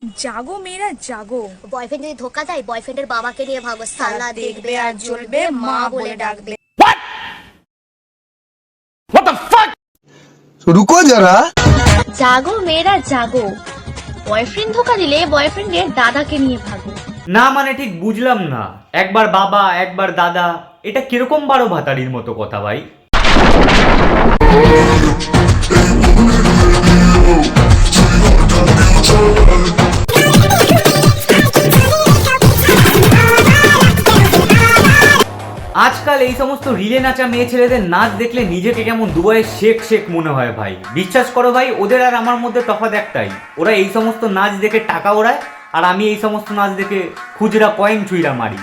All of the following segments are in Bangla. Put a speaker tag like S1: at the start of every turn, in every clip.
S1: জাগো মেয়েরা জাগো।
S2: বয়ফ্রেন্ড যদি ধোকা দেয় বয়ফ্রেন্ডের বাবাকে নিয়ে ভাগো, সালা দেখবে আর জ্বলবে, মা বলে ডাকবে।
S3: रुको जरा।
S2: জাগো মেয়েরা জাগো, বয়ফ্রেন্ড ধোকা দিলে বয়ফ্রেন্ডের দাদাকে নিয়ে ভাগো।
S4: না মানে ঠিক বুঝলাম না, একবার বাবা একবার দাদা, এটা কিরকম বারো ভাতারির মতো কথা ভাই। আজকাল এই সমস্ত রিলে নাচা মেয়ে ছেলেদের নাচ দেখলে নিজেকে কেমন দুবাইয়ের শেখ শেখ মনে হয় ভাই। বিশ্বাস করো ভাই, ওদের আর আমার মধ্যে তফাৎ একটাই, ওরা এই সমস্ত নাচ দেখে টাকা ওড়ায় আর আমি এই সমস্ত নাচ দেখে খুচরা কয়েন ছুঁইরা মারি।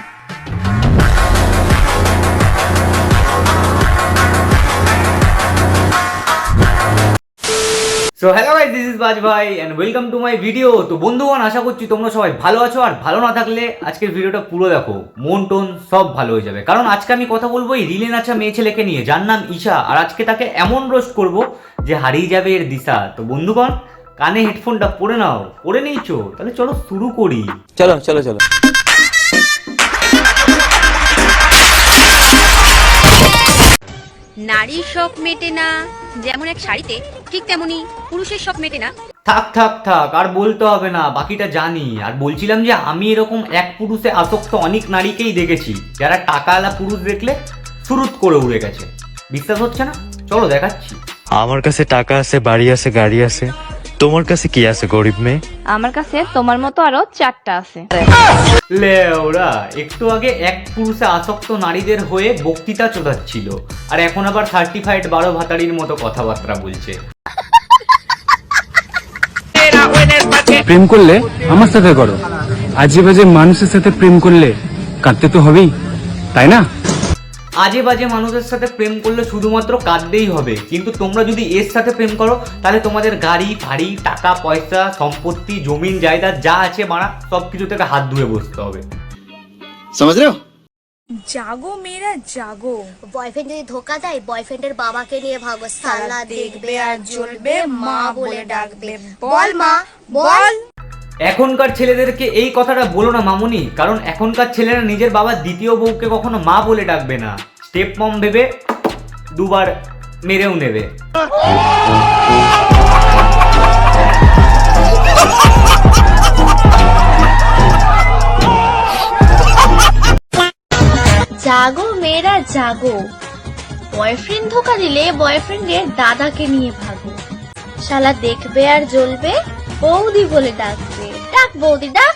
S4: So hello guys, this is Baaz ভাই and welcome to my video. তো বন্ধুগণ, আশা করছি তোমরা সবাই ভালো আছো, আর ভালো না থাকলে আজকের ভিডিওটা পুরো দেখো, মন টোন সব ভালো হয়ে যাবে। কারণ আজকে আমি কথা বলবো এই রিলে নাচা মেয়ে ছেলেকে নিয়ে, যার নাম ঈশা, আর আজকে তাকে এমন রোস্ট করব যে হারিয়ে যাবে এর দিশা। তো বন্ধুগণ, কানে হেডফোনটা পরে নাও, পরে নিয়েছো? তাহলে চলো শুরু করি।
S3: चलो चलो चलो।
S5: নারীর শখ মেটে না যেমন এক শাড়িতে, ঠিক তেমনি পুরুষের শখ মেটে না।
S4: থাক থাক থাক, আর বলতে হবে না, বাকিটা জানি। আর বলছিলাম যে আমি এরকম এক পুরুষে আসক্ত অনেক নারীকেই দেখেছি, যারা টাকাওয়ালা পুরুষ দেখলে সুরুত করে উড়ে গেছে। বিশ্বাস হচ্ছে না? চলো দেখাচ্ছি।
S6: আমার কাছে টাকা আছে, বাড়ি আছে, গাড়ি আছে। তোমার কাছে কি আছে গরিব মেয়ে?
S7: আমার কাছে তোমার মতো আরো 4টা আছে।
S4: লেওরা, একটু আগে এক পুরুষে আসক্ত নারীদের হয়ে বক্তৃতা চোদাচ্ছিল, আর এখন আবার সার্টিফাইড বারো ভাতারির মতো কথাবার্তা বলছে।
S8: প্রেম করলে আমার সাথে করো, আজে বাজে মানুষের সাথে প্রেম করলে কাঁদতে তো হবেই, তাই না?
S4: আজে বাজে মানুষের সাথে প্রেম করলে শুধুমাত্র কাঁদতেই হবে, কিন্তু তোমরা যদি এর সাথে প্রেম করো তাহলে তোমাদের গাড়ি ফাড়ি, টাকা পয়সা, সম্পত্তি, জমিন জায়দাদ যা আছে মারা, সব কিছু থেকে হাত ধুয়ে বসতে হবে।
S3: समझ रहे हो?
S1: জাগো মেয়েরা জাগো।
S2: বয়ফ্রেন্ড যদি ধোকা দেয় বয়ফ্রেন্ডের বাবাকে নিয়ে ভাগো, সালা দেখবে আর জ্বলবে, মা বলে ডাকবে। বল মা বল।
S4: এখনকার ছেলেদেরকে এই কথাটা বলো না মামুনি, কারণ এখনকার ছেলেরা নিজের বাবার দ্বিতীয় বউকে কখনো মা বলে ডাকবে না, স্টেপ মম ভেবে দুবার মেরেও নেবে।
S2: জাগো মেয়েরা জাগো, বয়ফ্রেন্ড ধোকা দিলে বয়ফ্রেন্ডের দাদাকে নিয়ে ভাগো, শালা দেখবে আর জ্বলবে, বৌদি বলে ডাকবে। ডাক বৌদি ডাক।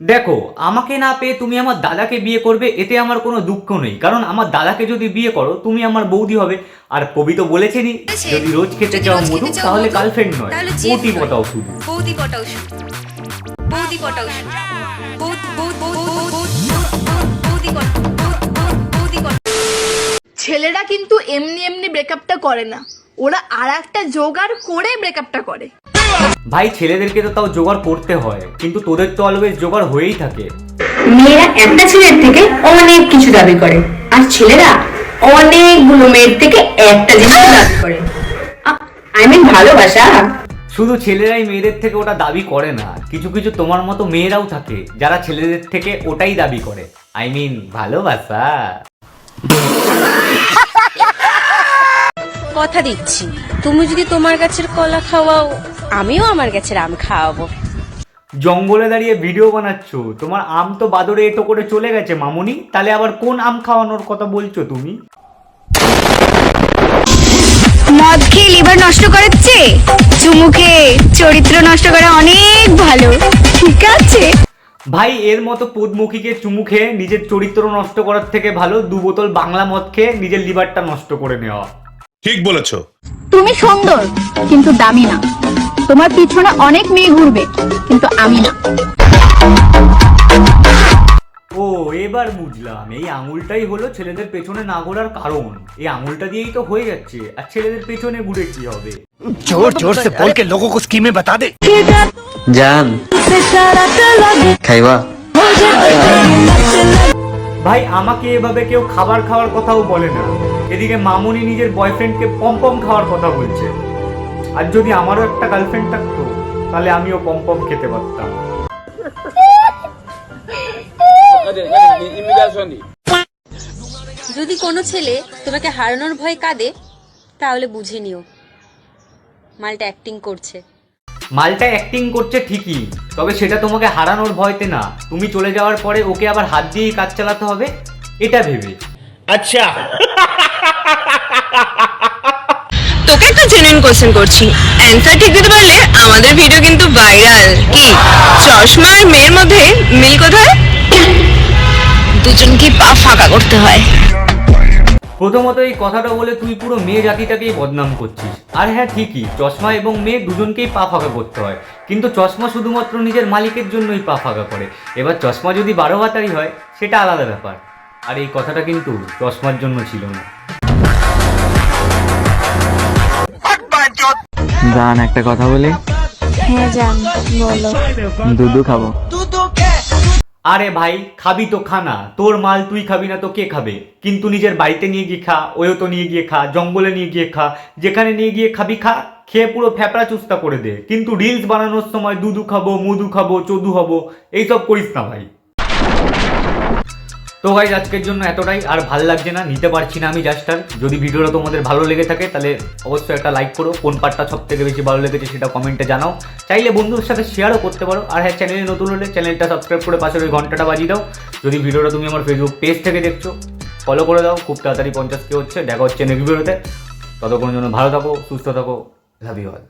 S4: দেখো, আমাকে না পেয়ে তুমি আমার দাদাকে বিয়ে করবে, এতে আমার কোনো দুঃখ নেই, কারণ আমার দাদাকে যদি বিয়ে করো তুমি আমার বৌদি হবে। আর কবি তো বলেছেনি, যদি রোজ খেতে চাও মধু তাহলে গার্লফ্রেন্ড নয়, বৌদি পটাও শুধু।
S5: বৌদি পটাও শুধু, বৌদি পটাও শুধু,
S1: ছেলেরা কিন্তু এমনি এমনি ব্রেকআপটা করে না, ওরা আর একটা জোগাড় করে ব্রেকআপটা করে।
S4: ভাই, ছেলেদেরকে তো তাও জোগাড় করতে হয়, কিন্তু তোদের তো অলওয়েজ জোগাড় হয়েই থাকে।
S9: মেয়েরা একটা ছেলের থেকে অনেক কিছু দাবি করে, আর ছেলেরা অনেকগুলো মেয়ের থেকে একটা জিনিস দাবি করে, ভালোবাসা।
S4: শুধু ছেলেরাই মেয়েদের থেকে ওটা দাবি করে না, কিছু কিছু তোমার মতো মেয়েরাও থাকে যারা ছেলেদের থেকে ওটাই দাবি করে, ভালোবাসা।
S5: কথা দিচ্ছি, তুমি যদি তোমার গাছের কলা খাওয়াও, আমিও আমার গাছের আম খাওয়াবো।
S4: জঙ্গলে দাঁড়িয়ে ভিডিও বানাচ্ছ, তোমার আম তো বাদরে এটো করে চলে গেছে মামুনি, তাহলে আবার কোন আম খাওয়ানোর কথা বলছো তুমি?
S7: মদ খেয়ে লিভার নষ্ট করাচ্ছে, চুমু খেয়ে চরিত্র নষ্ট করা অনেক ভালো, ঠিক আছে?
S4: ভাই, এর মতো পদমুখীকে চুমু খেয়ে নিজের চরিত্র নষ্ট করার থেকে ভালো 2 বোতল বাংলা মদ খেয়ে নিজের লিভারটা নষ্ট করে নেওয়া।
S10: ঠিক বলেছো।
S7: তুমি সুন্দর কিন্তু দামি না, তোমার পিছনে অনেক মেয়ে ঘুরবে কিন্তু আমি না।
S4: ও, এবার বুঝলাম, এই আঙুলটাই হলো ছেলেদের পেছনে না ঘোরার কারণ। এই আঙুলটা দিয়েই তো হয়ে যাচ্ছে, আর ছেলেদের পেছনে ঘুরে কি হবে?
S3: जोर जोर से बोल के लोगों को स्कीमें बता दे।
S6: জান খাইবা?
S4: ভাই, আমাকে এভাবে কেউ খাবার খাওয়ার কথাও বলে না, এদিকে মামুনি নিজের বয়ফ্রেন্ডকে পম পম খাওয়ার কথা বলছে। আর যদি আমারও একটা গার্লফ্রেন্ড থাকতো তাহলে আমিও পম পম খেতে পারতাম।
S5: যদি কোনো ছেলে তোমাকে হারানোর ভয় কাঁদে তাহলে বুঝে নিও মালটা অ্যাক্টিং করছে।
S4: মালটা অ্যাক্টিং করছে ঠিকই, তবে সেটা তোমাকে হারানোর ভয়তে না, তুমি চলে যাওয়ার পরে ওকে আবার হাত দিয়েই কাজ চালাতে হবে এটা ভেবে।
S3: अच्छा
S7: তোকে একটা জেনুইন কোশ্চেন করছি, অ্যান্সার ঠিক দিতে পারলে আমাদের ভিডিও কিন্তু ভাইরাল। কি চশমা আর মেয়ের মধ্যে মিল কোথায়? দুজনকে পা ফাঁকা করতে হয়।
S4: প্রথমত এই কথাটা বলে তুই পুরো মেয়ে জাতিটাকেই বদনাম করছিস। আর হ্যাঁ ঠিকই, চশমা এবং মেয়ে দুজনকেই পা ফাঁকা করতে হয়, কিন্তু চশমা শুধুমাত্র নিজের মালিকের জন্যই পা ফাঁকা করে। এবার চশমা যদি 12 হাতারি হয় সেটা আলাদা ব্যাপার। আর এই কথাটা কিন্তু চশমার জন্য ছিল না।
S8: জান একটা কথা বলি?
S2: হ্যাঁ জান বলো।
S8: দুধু খাবো।
S4: আরে ভাই খাবি তো খানা, তোর মাল তুই খাবি না তো কে খাবে? কিন্তু নিজের বাড়িতে নিয়ে গিয়ে খা, ওয়ও তো নিয়ে গিয়ে খা, জঙ্গলে নিয়ে গিয়ে খা, যেখানে নিয়ে গিয়ে খাবি খা, খেয়ে পুরো ফ্যাপড়া চুস্তা করে দে। কিন্তু রিলস বানানোর সময় দুধু খাবো, মধু খাবো, চদু হবো এইসব করিস না ভাই। তো ভাই আজকের জন্য এতটাই, আর ভাল লাগছে না, নিতে পারছি না আমি জাস্টার। যদি ভিডিওটা তোমাদের ভালো লেগে থাকে তাহলে অবশ্যই একটা লাইক করো। কোন পার্টটা সব থেকে বেশি ভালো লেগেছে সেটা কমেন্টে জানাও, চাইলে বন্ধুদের সাথে শেয়ারও করতে পারো। আর হ্যাঁ চ্যানেলে নতুন হলে চ্যানেলটা সাবস্ক্রাইব করে পাশের ওই ঘন্টাটা বাজিয়ে দাও। যদি ভিডিওটা তুমি আমার ফেসবুক পেজ থেকে দেখছো ফলো করে দাও, খুব তাড়াতাড়ি 50K হচ্ছে। দেখা হচ্ছে নেক্সট ভিডিওতে, ততক্ষণ জন্য ভালো থাকো, সুস্থ থাকো, লাভ ইউ অল।